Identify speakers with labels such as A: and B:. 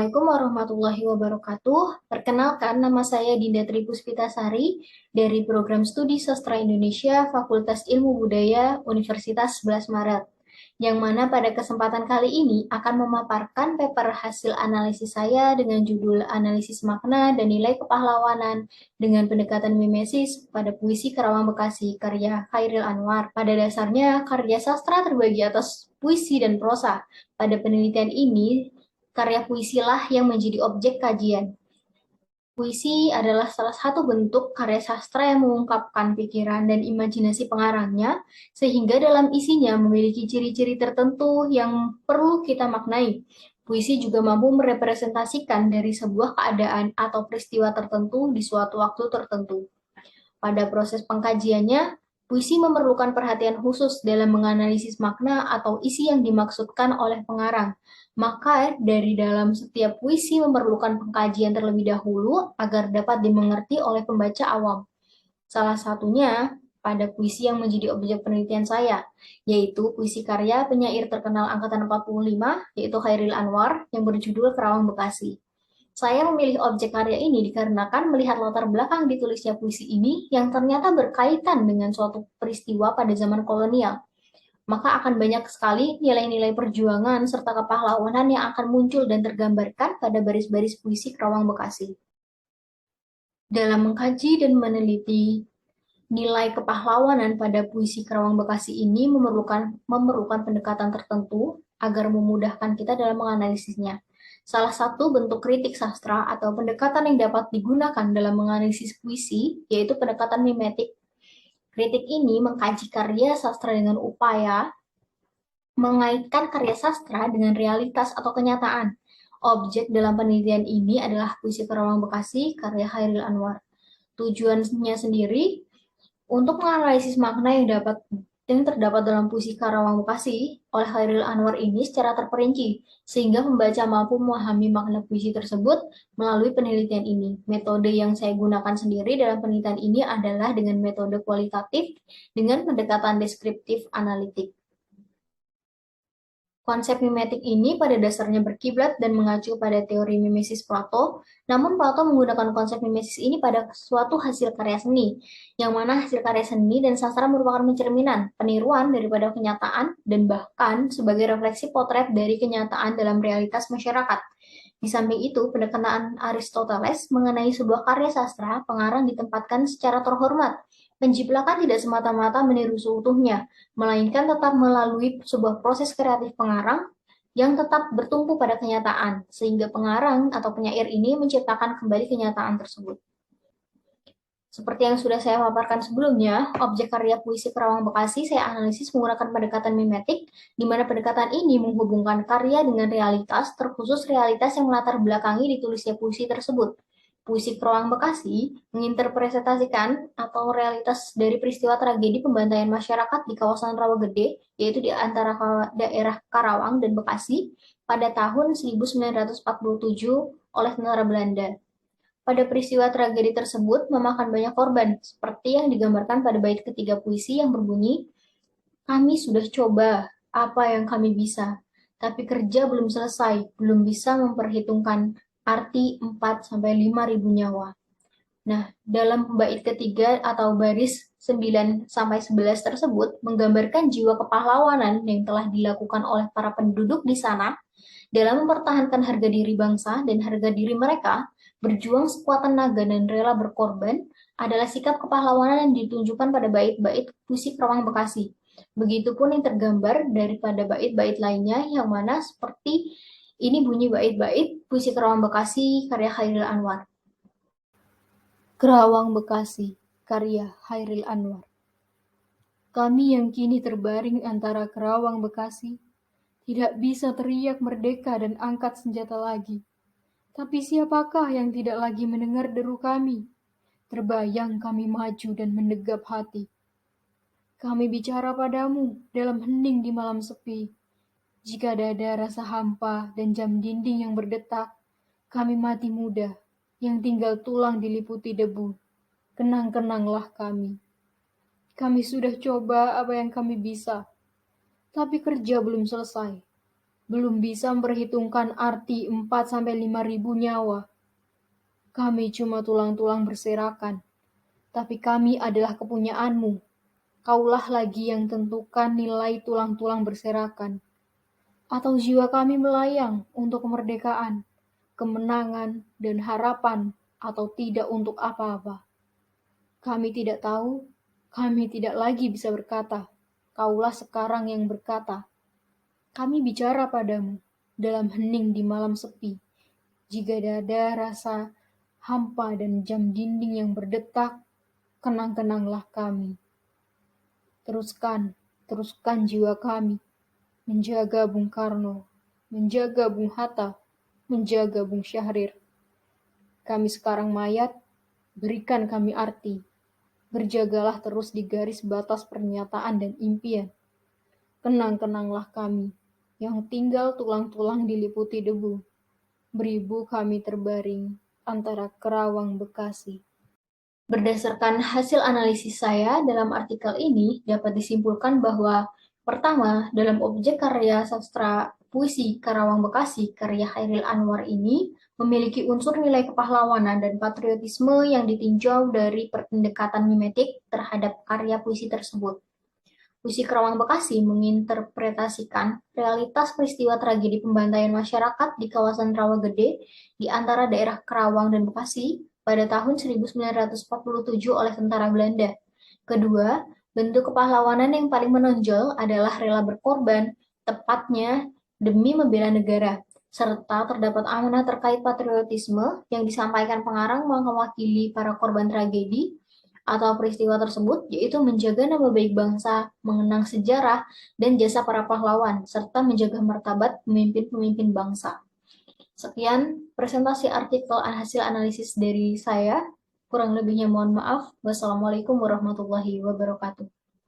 A: Assalamualaikum warahmatullahi wabarakatuh. Perkenalkan, nama saya Dinda Tripuspitasari dari Program Studi Sastra Indonesia, Fakultas Ilmu Budaya, Universitas 11 Maret. Yang mana pada kesempatan kali ini akan memaparkan paper hasil analisis saya dengan judul Analisis Makna dan Nilai Kepahlawanan dengan pendekatan mimesis pada puisi Karawang Bekasi, karya Khairil Anwar. Pada dasarnya, karya sastra terbagi atas puisi dan prosa. Pada penelitian ini, karya puisilah yang menjadi objek kajian. Puisi adalah salah satu bentuk karya sastra yang mengungkapkan pikiran dan imajinasi pengarangnya, sehingga dalam isinya memiliki ciri-ciri tertentu yang perlu kita maknai. Puisi juga mampu merepresentasikan dari sebuah keadaan atau peristiwa tertentu di suatu waktu tertentu. Pada proses pengkajiannya, puisi memerlukan perhatian khusus dalam menganalisis makna atau isi yang dimaksudkan oleh pengarang. Maka, dari dalam setiap puisi memerlukan pengkajian terlebih dahulu agar dapat dimengerti oleh pembaca awam. Salah satunya pada puisi yang menjadi objek penelitian saya, yaitu puisi karya penyair terkenal angkatan 45, yaitu Khairil Anwar, yang berjudul Karawang Bekasi. Saya memilih objek karya ini dikarenakan melihat latar belakang ditulisnya puisi ini yang ternyata berkaitan dengan suatu peristiwa pada zaman kolonial. Maka akan banyak sekali nilai-nilai perjuangan serta kepahlawanan yang akan muncul dan tergambarkan pada baris-baris puisi Karawang Bekasi. Dalam mengkaji dan meneliti nilai kepahlawanan pada puisi Karawang Bekasi ini memerlukan pendekatan tertentu agar memudahkan kita dalam menganalisisnya. Salah satu bentuk kritik sastra atau pendekatan yang dapat digunakan dalam menganalisis puisi yaitu pendekatan mimetik. Kritik ini mengkaji karya sastra dengan upaya mengaitkan karya sastra dengan realitas atau kenyataan. Objek dalam penelitian ini adalah puisi Karawang Bekasi karya Khairil Anwar. Tujuannya sendiri untuk menganalisis makna yang terdapat dalam puisi Karawang Bekasi oleh Khairil Anwar ini secara terperinci, sehingga pembaca mampu memahami makna puisi tersebut melalui penelitian ini. Metode yang saya gunakan sendiri dalam penelitian ini adalah dengan metode kualitatif dengan pendekatan deskriptif analitik. Konsep mimetik ini pada dasarnya berkiblat dan mengacu pada teori mimesis Plato, namun Plato menggunakan konsep mimesis ini pada suatu hasil karya seni, yang mana hasil karya seni dan sastra merupakan pencerminan, peniruan daripada kenyataan, dan bahkan sebagai refleksi potret dari kenyataan dalam realitas masyarakat. Di samping itu, pendekatan Aristoteles mengenai sebuah karya sastra, pengarang ditempatkan secara terhormat. Penjiplakan tidak semata-mata meniru seutuhnya, melainkan tetap melalui sebuah proses kreatif pengarang yang tetap bertumpu pada kenyataan, sehingga pengarang atau penyair ini menciptakan kembali kenyataan tersebut. Seperti yang sudah saya paparkan sebelumnya, objek karya puisi Karawang Bekasi saya analisis menggunakan pendekatan mimetik, di mana pendekatan ini menghubungkan karya dengan realitas, terkhusus realitas yang melatar belakangi ditulisnya puisi tersebut. Puisi Karawang Bekasi menginterpretasikan atau realitas dari peristiwa tragedi pembantaian masyarakat di kawasan Rawagede, yaitu di antara daerah Karawang dan Bekasi, pada tahun 1947 oleh tentara Belanda. Pada peristiwa tragedi tersebut memakan banyak korban, seperti yang digambarkan pada bait ketiga puisi yang berbunyi, "Kami sudah coba apa yang kami bisa, tapi kerja belum selesai, belum bisa memperhitungkan arti 4-5 ribu nyawa." Nah, dalam bait ketiga atau baris 9-11 tersebut menggambarkan jiwa kepahlawanan yang telah dilakukan oleh para penduduk di sana dalam mempertahankan harga diri bangsa dan harga diri mereka, berjuang sekuat tenaga dan rela berkorban adalah sikap kepahlawanan yang ditunjukkan pada bait-bait puisi Karawang Bekasi. Begitupun yang tergambar daripada bait-bait lainnya yang mana seperti ini bunyi bait-bait puisi Karawang Bekasi karya Khairil Anwar. Karawang Bekasi karya Khairil Anwar. Kami yang kini terbaring antara Karawang Bekasi tidak bisa teriak merdeka dan angkat senjata lagi. Tapi siapakah yang tidak lagi mendengar deru kami? Terbayang kami maju dan menegap hati. Kami bicara padamu dalam hening di malam sepi. Jika dada rasa hampa dan jam dinding yang berdetak, kami mati muda, yang tinggal tulang diliputi debu. Kenang-kenanglah kami. Kami sudah coba apa yang kami bisa, tapi kerja belum selesai.
B: belum bisa memperhitungkan arti 4-5 ribu nyawa. Kami cuma tulang-tulang berserakan, tapi kami adalah kepunyaanmu. Kaulah lagi yang tentukan nilai tulang-tulang berserakan. Atau jiwa kami melayang untuk kemerdekaan, kemenangan, dan harapan, atau tidak untuk apa-apa. Kami tidak tahu, kami tidak lagi bisa berkata. Kaulah sekarang yang berkata. Kami bicara padamu dalam hening di malam sepi. Jika dada rasa hampa dan jam dinding yang berdetak, kenang-kenanglah kami. Teruskan, teruskan jiwa kami, menjaga Bung Karno, menjaga Bung Hatta, menjaga Bung Syahrir. Kami sekarang mayat, berikan kami arti. Berjagalah terus di garis batas pernyataan dan impian. Kenang-kenanglah kami, yang tinggal tulang-tulang diliputi debu. Beribu kami terbaring antara Kerawang Bekasi.
A: Berdasarkan hasil analisis saya dalam artikel ini dapat disimpulkan bahwa pertama, dalam objek karya sastra puisi Karawang Bekasi karya Chairil Anwar ini memiliki unsur nilai kepahlawanan dan patriotisme yang ditinjau dari pendekatan mimetik terhadap karya puisi tersebut. Puisi Karawang Bekasi menginterpretasikan realitas peristiwa tragedi pembantaian masyarakat di kawasan Rawagede di antara daerah Karawang dan Bekasi pada tahun 1947 oleh tentara Belanda. Kedua, bentuk kepahlawanan yang paling menonjol adalah rela berkorban, tepatnya demi membela negara, serta terdapat amanah terkait patriotisme yang disampaikan pengarang mewakili para korban tragedi atau peristiwa tersebut, yaitu menjaga nama baik bangsa, mengenang sejarah dan jasa para pahlawan, serta menjaga martabat pemimpin-pemimpin bangsa. Sekian presentasi artikel hasil analisis dari saya. Kurang lebihnya mohon maaf. Wassalamualaikum warahmatullahi wabarakatuh.